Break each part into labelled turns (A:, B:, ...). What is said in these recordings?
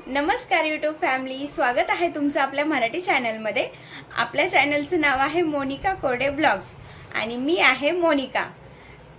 A: नमस्कार YouTube family, स्वागत आहे तुमचं आपल्या मराठी चॅनलमध्ये। आपल्या चॅनलचं नाव आहे मोनिका कोरडे ब्लॉग्स आणि मी आहे मोनिका।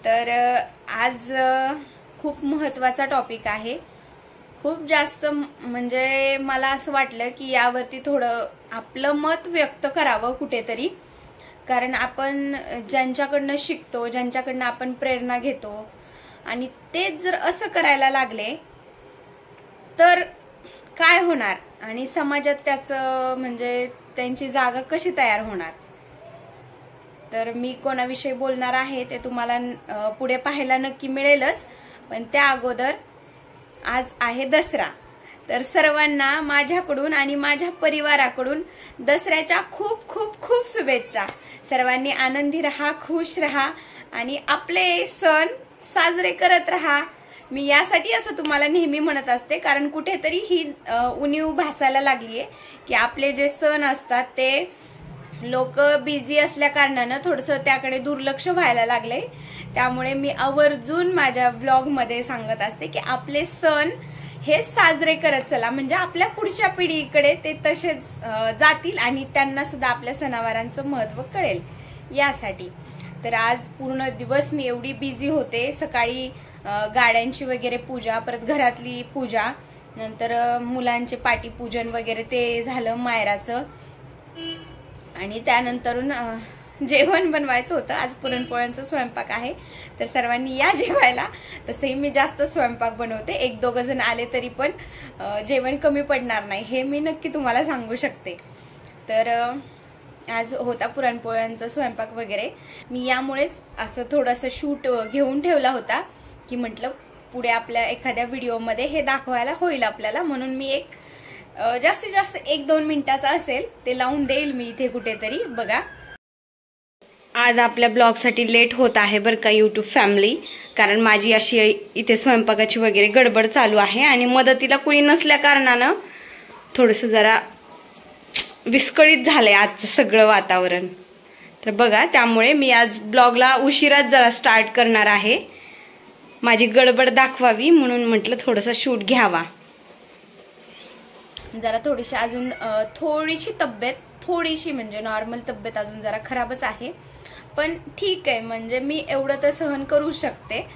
A: तर आज खूप महत्त्वाचा टॉपिक आहे। खूप जास्त म्हणजे मला असं वाटलं की यावरती थोडं आपलं मत व्यक्त करावं कुठेतरी, कारण आपण ज्यांच्याकडनं शिकतो, ज्यांच्याकडनं आपण प्रेरणा घेतो आणि तेच जर असं करायला लागले तर काय होणार आणि समाजात त्याचं म्हणजे त्यांची जागा कशी तयार होणार। तर मी कोणाविषयी बोलणार आहे ते तुम्हाला पुढे पाहायला नक्की मिळेलच, पण त्या अगोदर आज आहे दसरा। तर सर्वांना माझ्याकडून आणि माझ्या परिवाराकडून दसऱ्याच्या खूप खूप खूप शुभेच्छा। सर्वांनी आनंदी रहा, खुश रहा आणि आपले सण साजरे करत रहा। मी यासाठी असं तुम्हाला नेहमी म्हणत असते, कारण कुठेतरी ही उणीव भासायला लागलीये की आपले जे सण असतात ते लोक बिझी असल्या कारणाने थोडंसं त्याकडे दुर्लक्ष व्हायला लागले। त्यामुळे मी आवर्जून माझ्या व्लॉग मध्ये सांगत असते की आपले सण हे साजरे करत चला, म्हणजे आपल्या पुढच्या पिढीकडे ते तसेच जातील आणि त्यांना सुद्धा आपल्या सणावारांचं महत्त्व कळेल यासाठी। तर आज पूर्ण दिवस मी एवढी बिझी होते, सकाळी गाड्यांची वगैरे पूजा, परत घरातली पूजा, नंतर मुलांचे पाटी पूजन वगैरे ते झालं मायराचं, आणि त्यानंतरून जेवण बनवायचं होतं। आज पुरणपोळ्यांचा स्वयंपाक आहे, तर सर्वांनी या जेवायला। तसंही मी जास्त स्वयंपाक बनवते, एक दोघ जण आले तरी पण जेवण कमी पडणार नाही हे मी नक्की तुम्हाला सांगू शकते। तर आज होता पुरणपोळ्यांचा स्वयंपाक वगैरे। मी यामुळेच असं थोडंसं शूट घेऊन ठेवला होता की म्हटलं पुढे आपल्या एखाद्या व्हिडिओमध्ये हे दाखवायला होईल आपल्याला, म्हणून मी एक जास्तीत जास्त 1-2 मिनिटाचा असेल ते लावून देईल मी इथे कुठेतरी। बघा, आज आपल्या ब्लॉगसाठी लेट होत आहे बरं का यूट्यूब फॅमिली, कारण माझी अशी इथे स्वयंपाकाची वगैरे गडबड चालू आहे आणि मदतीला कुणी नसल्या कारणानं थोडंसं जरा विस्कळीत झालंय आजचं सगळं वातावरण। तर बघा, त्यामुळे मी आज ब्लॉगला उशिराच जरा स्टार्ट करणार आहे, माझी गडबड दाखवावी म्हणून म्हटलं थोडंसं शूट घ्यावा। जरा थोडीशी अजून थोडीशी तब्येत, थोडीशी म्हणजे नॉर्मल तब्येत अजून जरा खराबच आहे, पण ठीक आहे, म्हणजे मी एवढं तर सहन करू शकते।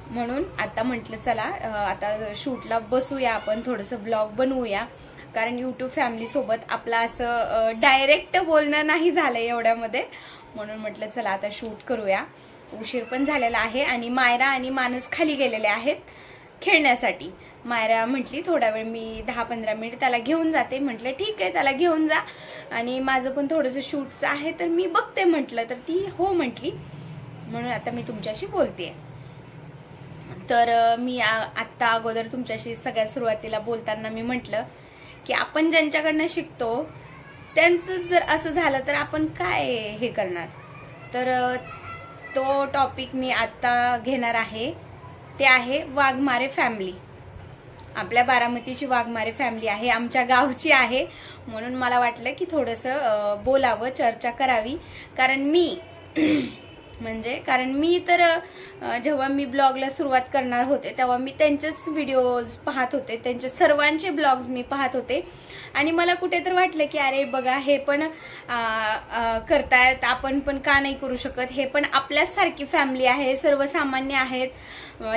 A: म्हणून आता म्हटलं चला आता शूटला बसूया आपण, थोडंसं ब्लॉग बनवूया, कारण यूट्यूब फॅमिली सोबत आपलं असं डायरेक्ट बोलणं नाही झालंय एवढ्यामध्ये, म्हणून म्हटलं चला आता शूट करूया। उशीर पण झालेला आहे आणि मायरा आणि मानस खाली गेलेले आहेत खेळण्यासाठी। मायरा म्हटली थोडा वेळ मी 10-15 मिनिट त्याला घेऊन जाते, म्हटलं ठीक आहे त्याला घेऊन जा, आणि माझं पण थोडंसं शूटचं आहे तर मी बघते म्हटलं, तर ती हो म्हटली, म्हणून आता मी तुमच्याशी बोलतेय। तर मी आत्ता अगोदर तुमच्याशी सगळ्यात सुरुवातीला बोलताना मी म्हटलं की आपण ज्यांच्याकडनं शिकतो त्यांचं जर असं झालं तर आपण काय हे करणार। तर तो टॉपिक मी आता घेणार आहे, ते आहे वाघमारे फॅमिली। आपल्या बारामतीची वाघमारे फॅमिली आहे, आमच्या गावची आहे, म्हणून मला वाटलं की थोडंसं बोलावं, चर्चा करावी, कारण मी तर जेव्हा मी ब्लॉगला सुरुवात करणार होते तेव्हा मी त्यांचेच व्हिडिओज पाहत होते, त्यांचे सर्वांचे ब्लॉग्स मी पाहत होते, आणि मला कुठे तर वाटलं की अरे बघा हे पण करतायत, आपण पण का नाही करू शकत। हे पण आपल्याच सारखी फॅमिली आहे, सर्वसामान्य आहेत,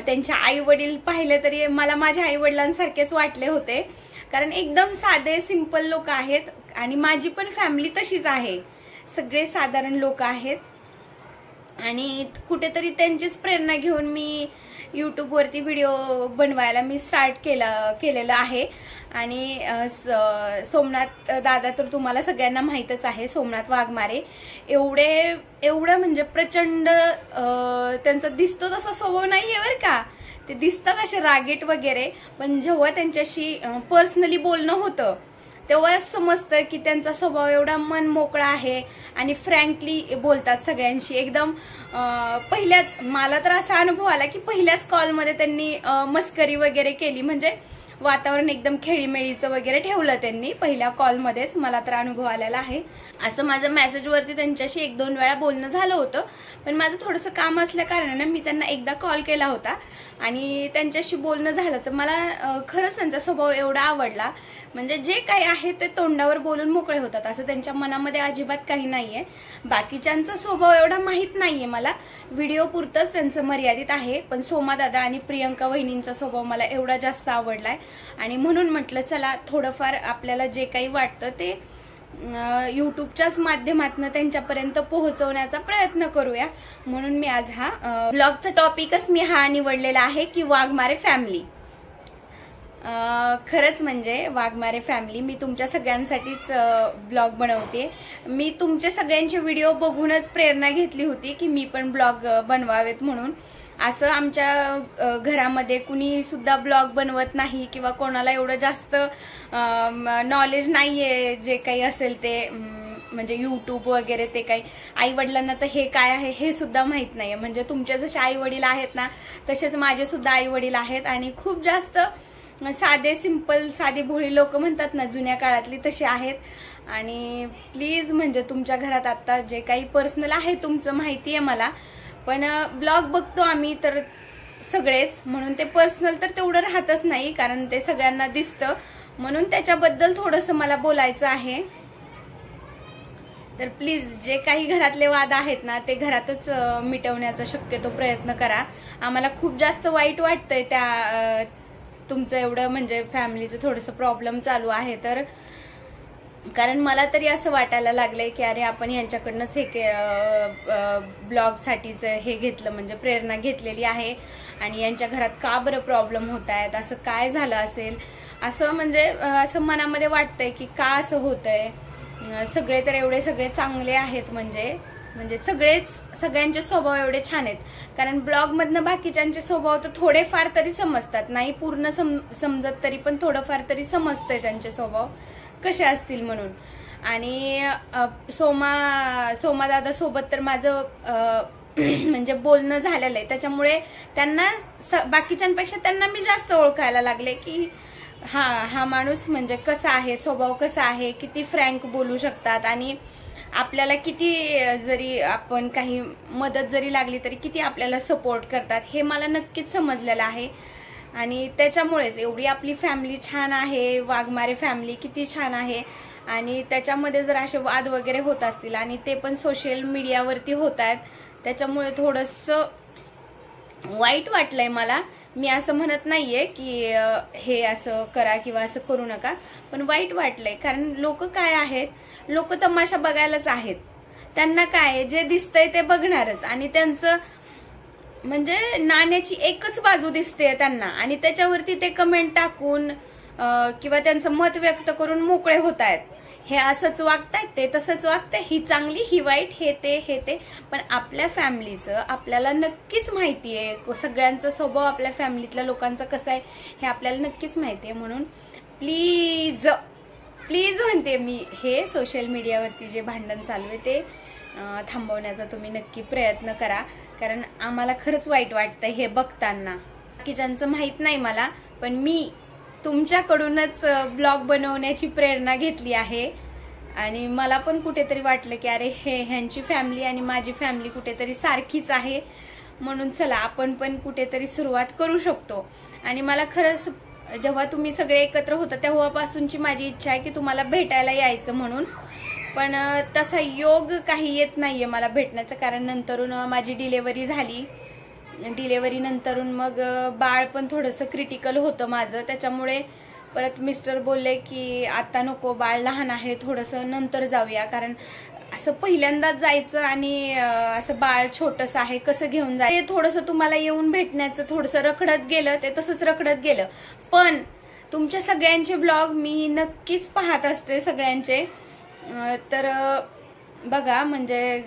A: त्यांचे आई वडील पाहिले तरी मला माझ्या आई वडिलांसारखेच वाटले होते, कारण एकदम साधे सिंपल लोक आहेत, आणि माझी पण फॅमिली तशीच आहे, सगळे साधारण लोक आहेत, आणि कुठेतरी त्यांचीच प्रेरणा घेऊन मी यूट्यूब वरती व्हिडिओ बनवायला मी स्टार्ट केलेलं आहे। आणि सोमनाथ दादा तर तुम्हाला सगळ्यांना माहीतच आहे, सोमनाथ वाघमारे एवढं म्हणजे प्रचंड त्यांचा दिसतो तसा स्वभाव नाहीये बरं का, ते दिसतात असे रागेट वगैरे, पण जेव्हा त्यांच्याशी पर्सनली बोलणं होतं तेव्हा समजतं की त्यांचा स्वभाव एवढा मन मोकळा आहे आणि फ्रँकली बोलतात सगळ्यांशी एकदम। पहिल्याच मला तर असा अनुभव आला की पहिल्याच कॉलमध्ये त्यांनी मस्करी वगैरे केली, म्हणजे वातावरण एकदम खेळीमेळीचं वगैरे ठेवलं त्यांनी पहिल्या कॉलमध्येच, मला तर अनुभव आलेला आहे. असं माझं मेसेजवरती त्यांच्याशी 1-2 वेळा बोलणं झालं होतं, पण माझं थोडंसं काम असल्या कारणाने मी त्यांना एकदा कॉल केला होता आणि त्यांच्याशी बोलणं झालं. तर मला खरंच त्यांचा स्वभाव एवढा आवडला, म्हणजे जे काही आहे ते तोंडावर बोलून मोकळे होतात, असं त्यांच्या मनामध्ये अजिबात काही नाहीये. बाकीच्यांचा स्वभाव एवढा माहित नाहीये मला, व्हिडिओ पुरतच त्यांचं मर्यादित आहे. पण सोमा दादा आणि प्रियंका वहिनींचा स्वभाव मला एवढा जास्त आवडलाय आणि म्हणून म्हटलं चला थोडंफार आपल्याला जे काही वाटतं ते युट्यूबच्याच माध्यमातून त्यांच्यापर्यंत पोहोचवण्याचा प्रयत्न करूया. म्हणून मी आज हा ब्लॉगचा टॉपिकच मी हा निवडलेला आहे की वाघमारे फॅमिली. खरंच म्हणजे वाघमारे फॅमिली मी तुमच्या सगळ्यांसाठीच ब्लॉग बनवते. मी तुमचे सगळ्यांचे व्हिडिओ बघूनच प्रेरणा घेतली होती की मी पण ब्लॉग बनवावेत म्हणून. असं आमच्या घरामध्ये कुणी सुद्धा ब्लॉग बनवत नाही किंवा कोणाला एवढं जास्त नॉलेज नाहीये जे काही असेल ते, म्हणजे युट्यूब वगैरे ते काही. आई वडिलांना तर हे काय आहे हे सुद्धा माहित नाहीये. म्हणजे तुमचे जसे आई वडील आहेत ना तसेच माझे सुद्धा आई वडील आहेत आणि खूप जास्त साधे सिंपल साधी भोळी लोक म्हणतात ना जुन्या काळातली तशी आहेत. आणि प्लीज म्हणजे तुमच्या घरात आता जे काही पर्सनल आहे तुमचं माहिती आहे मला, पण ब्लॉग बघतो आम्ही तर सगळेच, म्हणून ते पर्सनल तर तेवढं राहतच नाही कारण ते सगळ्यांना दिसतं, म्हणून त्याच्याबद्दल थोडंसं मला बोलायचं आहे. तर प्लीज जे काही घरातले वाद आहेत ना ते घरातच मिटवण्याचा शक्यतो प्रयत्न करा. आम्हाला खूप जास्त वाईट वाटतंय त्या तुमचं एवढं म्हणजे फॅमिलीचं थोडंसं प्रॉब्लेम चालू आहे तर, कारण मला तरी असं वाटायला लागलंय की अरे आपण यांच्याकडनंच हे ब्लॉग साठीच हे घेतलं, म्हणजे प्रेरणा घेतलेली आहे आणि यांच्या घरात का बरं प्रॉब्लेम होत आहेत, असं काय झालं असेल असं, म्हणजे असं मनामध्ये वाटतंय की का असं होतंय. सगळे तर एवढे सगळे चांगले आहेत, म्हणजे सगळ्यांचे स्वभाव एवढे छान आहेत. कारण ब्लॉग मधनं बाकीच्यांचे स्वभाव तर थोडेफार तरी समजतात, नाही पूर्ण समजत तरी पण थोडंफार तरी समजतंय त्यांचे स्वभाव कसे असतील म्हणून. आणि सोमा दादा सोबत तर माझं म्हणजे बोलणं झालेलं आहे, त्याच्यामुळे त्यांना बाकीच्यांपेक्षा त्यांना मी जास्त ओळखायला लागले की हा माणूस म्हणजे कसा आहे, स्वभाव कसा आहे, किती फ्रँक बोलू शकतात आणि आपल्याला किती जरी आपण काही मदत जरी लागली तरी किती आपल्याला सपोर्ट करतात हे मला नक्कीच समजलेलं आहे. आणि त्याच्यामुळेच एवढी आपली फॅमिली छान आहे, वाघमारे फॅमिली किती छान आहे. आणि त्याच्यामध्ये जर असे वाद वगैरे होत असतील आणि ते पण सोशल मीडियावरती होत आहेत, त्याच्यामुळे थोडंसं वाईट वाटलंय मला. मी असं म्हणत नाहीये की हे असं करा किंवा असं करू नका, पण वाईट वाटलंय कारण लोक काय आहेत, लोक तमाशा बघायलाच आहेत. त्यांना काय जे दिसतंय ते बघणारच आणि त्यांचं म्हणजे नाण्याची एकच बाजू दिसते त्यांना आणि त्याच्यावरती ते कमेंट टाकून किंवा त्यांचं मत व्यक्त करून मोकळे होत आहेत. हे असंच वागतायत, ते तसंच वागतंय, ही चांगली ही वाईट, हे ते. पण आपल्या फॅमिलीचं आपल्याला नक्कीच माहिती आहे, सगळ्यांचा स्वभाव आपल्या फॅमिलीतल्या लोकांचा कसा आहे हे आपल्याला नक्कीच माहिती आहे. म्हणून प्लीज म्हणते मी, हे सोशल मीडियावरती जे भांडण चालू आहे ते थांबवण्याचा तुम्ही नक्की प्रयत्न करा, कारण आम्हाला खरंच वाईट वाटतंय हे बघताना. बाकीच्यांचं माहित नाही मला, पण मी तुमच्याकडूनच ब्लॉग बनवण्याची प्रेरणा घेतली आहे आणि मला पण कुठेतरी वाटलं की अरे ह्यांची फॅमिली आणि माझी फॅमिली कुठेतरी सारखीच आहे, म्हणून चला आपण पण कुठेतरी सुरुवात करू शकतो. आणि मला खरंच जेव्हा तुम्ही सगळे एकत्र होता तेव्हापासूनची माझी इच्छा आहे की तुम्हाला भेटायला यायचं म्हणून, पण तसा योग काही येत नाहीये मला भेटण्याचं, कारण नंतरून माझी डिलेव्हरी झाली. डिलेव्हरी नंतरून मग बाळ पण थोडंसं क्रिटिकल होतं माझं, त्याच्यामुळे परत मिस्टर बोलले की आता नको, बाळ लहान आहे, थोडंसं नंतर जाऊया, कारण असं पहिल्यांदाच जायचं आणि असं बाळ छोटंसं आहे कसं घेऊन जायचं, ते थोडंसं तुम्हाला येऊन भेटण्याचं थोडंसं रखडत गेलं, ते तसंच रखडत गेलं. पण तुमच्या सगळ्यांचे ब्लॉग मी नक्कीच पाहत असते सगळ्यांचे, तर बघा म्हणजे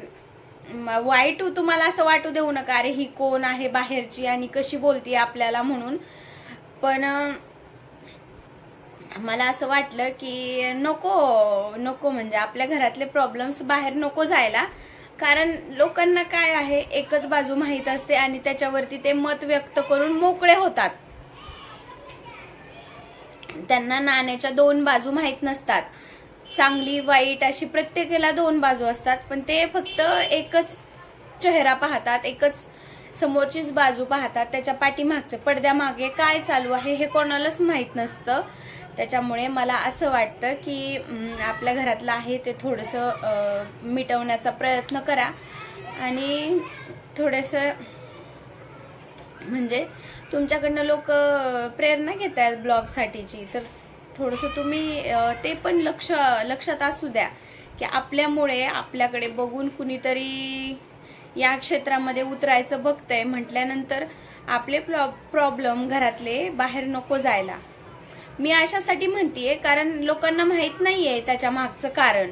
A: वाईट तुम्हाला असं वाटू देऊ नका अरे ही कोण आहे बाहेरची आणि कशी बोलती आपल्याला म्हणून. पण मला असं वाटलं की नको म्हणजे आपल्या घरातले प्रॉब्लेम्स बाहेर नको जायला, कारण लोकांना काय आहे एकच बाजू माहित असते आणि त्याच्यावरती ते मत व्यक्त करून मोकळे होतात. त्यांना नाण्याच्या दोन बाजू माहित नसतात. चांगली वाईट अशी प्रत्येकाला दोन बाजू असतात, पण ते फक्त एकच चेहरा पाहतात, एकच समोरचीच बाजू पाहतात. त्याच्या पाठीमागच्या पडद्यामागे काय चालू आहे हे कोणालाच माहित नसतं. त्याच्यामुळे मला असं वाटतं की आपल्या घरातलं आहे ते थोडंसं मिटवण्याचा प्रयत्न करा. आणि थोडंसं म्हणजे तुमच्याकडनं लोक प्रेरणा घेत आहेत ब्लॉगसाठीची, तर थोडंसं तुम्ही ते पण लक्षात असू द्या की आपल्यामुळे आपल्याकडे बघून कुणीतरी या क्षेत्रामध्ये उतरायचं बघतंय म्हटल्यानंतर आपले प्रॉब्लेम घरातले बाहेर नको जायला. मी अशासाठी म्हणतेय कारण लोकांना माहित नाहीये त्याच्या मागचं कारण.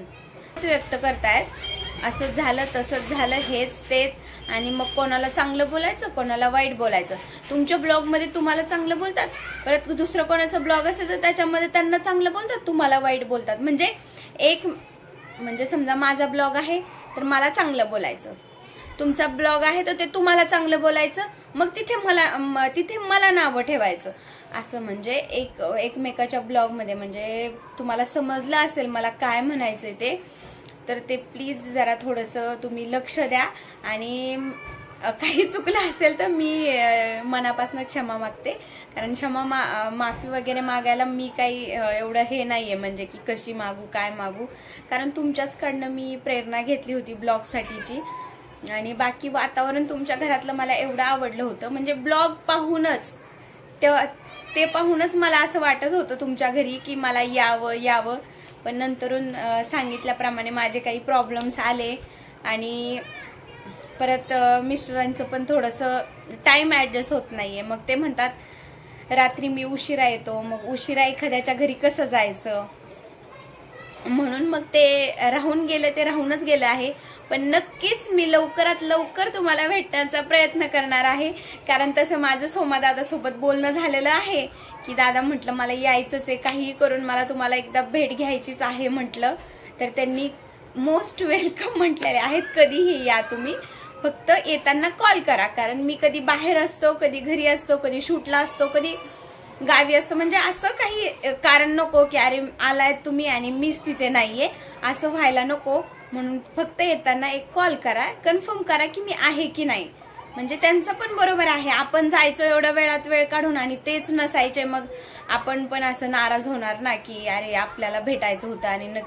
A: व्यक्त करतायत असं झालं तसंच झालं हेच तेच, आणि मग कोणाला चांगलं बोलायचं कोणाला वाईट बोलायचं. तुमच्या ब्लॉग मध्ये तुम्हाला चांगलं बोलतात, परत दुसरं कोणाचा ब्लॉग असेल तर त्याच्यामध्ये त्यांना चांगलं बोलतात, तुम्हाला वाईट बोलतात. म्हणजे समजा माझा ब्लॉग आहे तर मला चांगलं बोलायचं, तुमचा ब्लॉग आहे तर ते तुम्हाला चांगलं बोलायचं, मग तिथे मला नावं ठेवायचं. असं म्हणजे एकमेकाच्या ब्लॉग मध्ये म्हणजे तुम्हाला समजलं असेल मला काय म्हणायचंय ते, तर ते प्लीज जरा थोडंसं तुम्ही लक्ष द्या. आणि काही चुकलं असेल तर मी मनापासून क्षमा मागते, कारण माफी वगैरे मागायला मी काही एवढं हे नाहीये म्हणजे की कशी मागू काय मागू, कारण तुमच्याचकडनं मी प्रेरणा घेतली होती ब्लॉगसाठीची. आणि बाकी वातावरण तुमच्या घरातलं मला एवढं आवडलं होतं, म्हणजे ब्लॉग पाहूनच ते पाहूनच मला असं वाटत होतं तुमच्या घरी की मला यावं. पण नंतरून सांगितल्याप्रमाणे माझे काही प्रॉब्लेम्स आले आणि परत मिस्टरांचं पण थोडंसं टाइम ऍडजस्ट होत नाहीये. मग ते म्हणतात रात्री मी उशिरा येतो, मग उशिरा एखाद्याच्या घरी कसं जायचं, म्हणून मग ते राहून राहूनच गेलं आहे. पण नक्कीच मी लवकरात लवकर तुम्हाला भेटण्याचा प्रयत्न करणार आहे, कारण तसं माझं सोमादादासोबत बोलणं झालेलं आहे की दादा म्हटलं मला यायचंच आहे, काहीही करून मला तुम्हाला एकदा भेट घ्यायचीच आहे म्हटलं. तर त्यांनी मोस्ट वेलकम म्हटलेले आहेत, कधीही या तुम्ही, फक्त येताना कॉल करा. कारण मी कधी बाहेर असतो, कधी घरी असतो, कधी शूटला असतो, कधी गावी असतो. म्हणजे असं काही कारण नको की अरे आलाय तुम्ही आणि मीच तिथे नाहीये, असं व्हायला नको. म्हणून फक्त येताना एक कॉल करा, कन्फर्म करा की मी आहे की नाही. म्हणजे त्यांचं पण बरोबर आहे, आपण जायचो एवढ्या वेळात वेळ काढून आणि तेच नसायचे, मग आपण पण असं नाराज होणार ना की अरे आपल्याला भेटायचं होतं आणि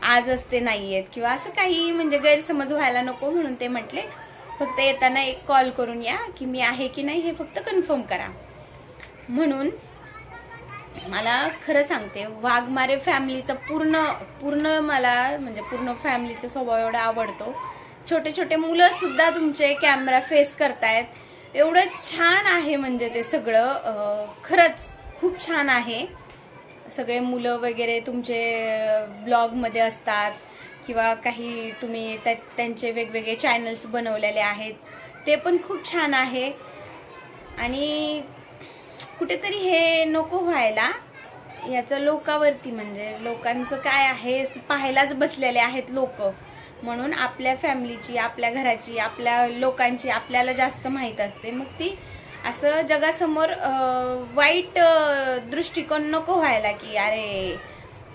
A: आजच ते नाहीयेत किंवा असं काही म्हणजे गैरसमज व्हायला नको. म्हणून ते म्हटले फक्त येताना एक कॉल करून या की मी आहे की नाही हे फक्त कन्फर्म करा. म्हणून मला खरं सांगते वाघमारे फॅमिलीचा पूर्ण मला म्हणजे पूर्ण फॅमिलीचा स्वभाव एवढा आवडतो. छोटे छोटे मुलं सुद्धा तुमचे कॅमेरा फेस करतायत, एवढं छान आहे म्हणजे ते सगळं खरंच खूप छान आहे. सगळे मुलं वगैरे तुमचे ब्लॉग मध्ये असतात किंवा काही तुम्ही त्यांचे वेगवेगळे चॅनल्स बनवलेले आहेत, ते पण खूप छान आहे. आणि कुठेतरी हे नको व्हायला याचं लोकांवरती, म्हणजे लोकांचं काय आहे पाहायलाच बसलेले आहेत लोक. म्हणून आपल्या फॅमिलीची, आपल्या घराची, आपल्या लोकांची आपल्याला जास्त माहित असते. मग ती असं जगासमोर वाईट दृष्टिकोन नको व्हायला की अरे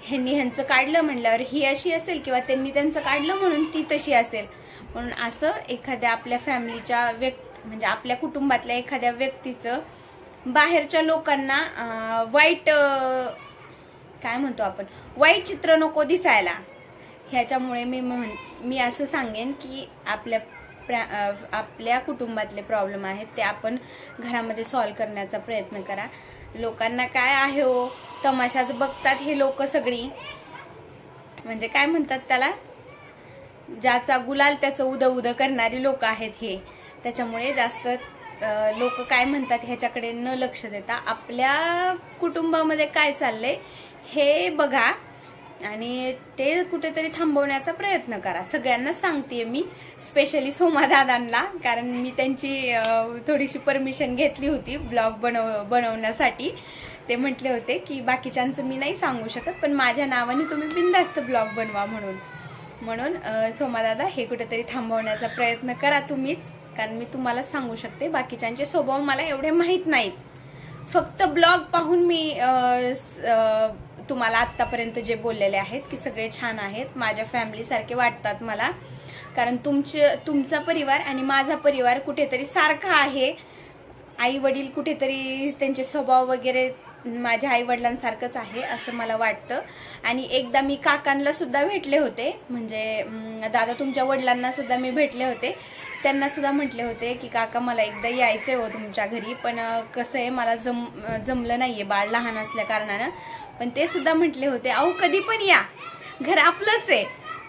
A: ह्यांचं काढलं म्हणल्यावर ही अशी असेल किंवा त्यांनी त्यांचं काढलं म्हणून ती तशी असेल. म्हणून असं एखाद्या आपल्या फॅमिलीच्या म्हणजे आपल्या कुटुंबातल्या एखाद्या व्यक्तीचं बाहेरच्या लोकांना वाईट काय म्हणतो आपण वाईट चित्र नको दिसायला. ह्याच्यामुळे मी असं सांगेन की आपल्या कुटुंबातले प्रॉब्लेम आहेत ते आपण घरामध्ये सॉल्व्ह करण्याचा प्रयत्न करा. लोकांना काय आहे हो तमाशाच बघतात हे लोक सगळी, म्हणजे काय म्हणतात त्याला, ज्याचा गुलाल त्याचं उद उद करणारी लोक आहेत हे. त्याच्यामुळे जास्त लोक काय म्हणतात ह्याच्याकडे न लक्ष देता आपल्या कुटुंबामध्ये काय चाललंय हे बघा आणि ते कुठेतरी थांबवण्याचा प्रयत्न करा. सगळ्यांनाच सांगतेय मी, स्पेशली सोमादादांना, कारण मी त्यांची थोडीशी परमिशन घेतली होती ब्लॉग बनवण्यासाठी. ते म्हटले होते की बाकीच्यांचं मी नाही सांगू शकत, पण माझ्या नावाने तुम्ही बिनधास्त ब्लॉग बनवा म्हणून सोमादादा हे कुठेतरी थांबवण्याचा प्रयत्न करा तुम्हीच, कारण मी तुम्हाला सांगू शकते बाकीच्यांचे स्वभाव मला एवढे माहीत नाहीत. फक्त ब्लॉग पाहून मी तुम्हाला आतापर्यंत जे बोललेले आहेत की सगळे छान आहेत, माझ्या फॅमिली सारखे वाटतात मला, कारण तुमचा परिवार आणि माझा परिवार कुठेतरी सारखा आहे. आई वडील कुठेतरी त्यांचे स्वभाव वगैरे माझ्या आई वडिलांसारखंच आहे असं मला वाटतं. आणि एकदा मी काकांना सुद्धा भेटले होते, म्हणजे दादा तुमच्या वडिलांना सुद्धा मी भेटले होते. त्यांना सुद्धा म्हटले होते की काका मला एकदा यायचंय हो तुमच्या घरी, पण कसं आहे मला जमलं नाहीये बाळ लहान असल्या कारणानं. पण ते सुद्धा म्हटले होते अहो कधी पण या, घर आपलंच आहे.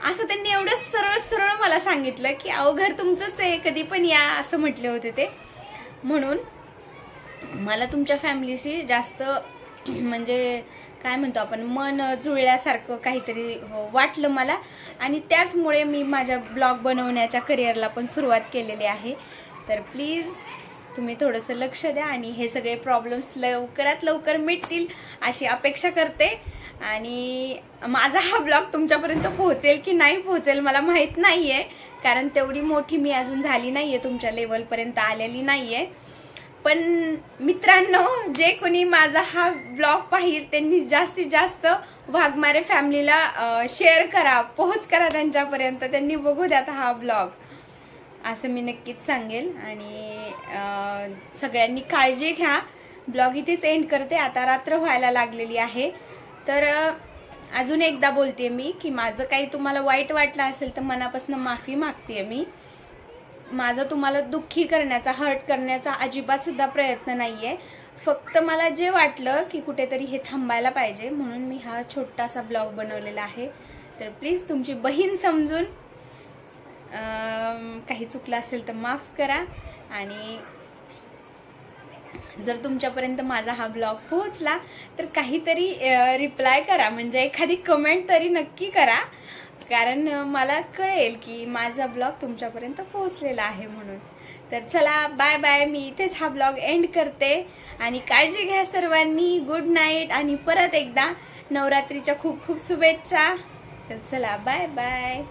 A: असं त्यांनी एवढं सरळ सरळ मला सांगितलं की अहो घर तुमचंच आहे, कधी पण या असं म्हटले होते ते. म्हणून मला तुमच्या फॅमिलीशी जास्त म्हणजे काय म्हणतो आपण मन जुळल्यासारखं काहीतरी वाटलं मला, आणि त्याचमुळे मी माझ्या ब्लॉग बनवण्याच्या करिअरला पण सुरुवात केलेली आहे. तर प्लीज तुम्ही थोडंसं लक्ष द्या आणि हे सगळे प्रॉब्लेम्स लवकरात लवकर मिटतील अशी अपेक्षा करते. आणि माझा हा ब्लॉग तुमच्यापर्यंत पोहोचेल की नाही पोहोचेल मला माहीत नाहीये, कारण तेवढी मोठी मी अजून झाली नाहीये, तुमच्या लेवलपर्यंत आलेली नाहीये. पण मित्रांनो, जे कोणी माझा हा ब्लॉग पाहिल त्यांनी जास्तीत जास्त वाघमारे फॅमिलीला शेअर करा, पोहोच करा त्यांच्यापर्यंत, त्यांनी बघू द्यात हा ब्लॉग, असं मी नक्कीच सांगेल. आणि सगळ्यांनी काळजी घ्या. ब्लॉग इथेच एंड करते, आता रात्र व्हायला लागलेली आहे. तर अजून एकदा बोलते मी की माझं काही तुम्हाला वाईट वाटलं असेल तर मनापासून माफी मागते मी. माझं तुम्हाला दुःखी करण्याचा, हर्ट करण्याचा अजिबात सुद्धा प्रयत्न नाहीये. फक्त मला जे वाटलं की कुठेतरी हे थांबायला पाहिजे म्हणून मी हा छोटासा ब्लॉग बनवलेला आहे. तर प्लीज तुमची बहीण समजून काही चुकलं असेल तर माफ करा. आणि जर तुमच्यापर्यंत माझा हा ब्लॉग पोहोचला तर काहीतरी रिप्लाय करा, म्हणजे एखादी कमेंट तरी नक्की करा, कारण मला कळेल की माझा ब्लॉग तुमच्यापर्यंत पोहोचलेला आहे म्हणून. तर चला बाय बाय, मी इथेच हा ब्लॉग एंड करते आणि काळजी घ्या सर्वांनी. गुड नाईट आणि परत एकदा नवरात्रीच्या खूप खूप शुभेच्छा. तर चला बाय बाय.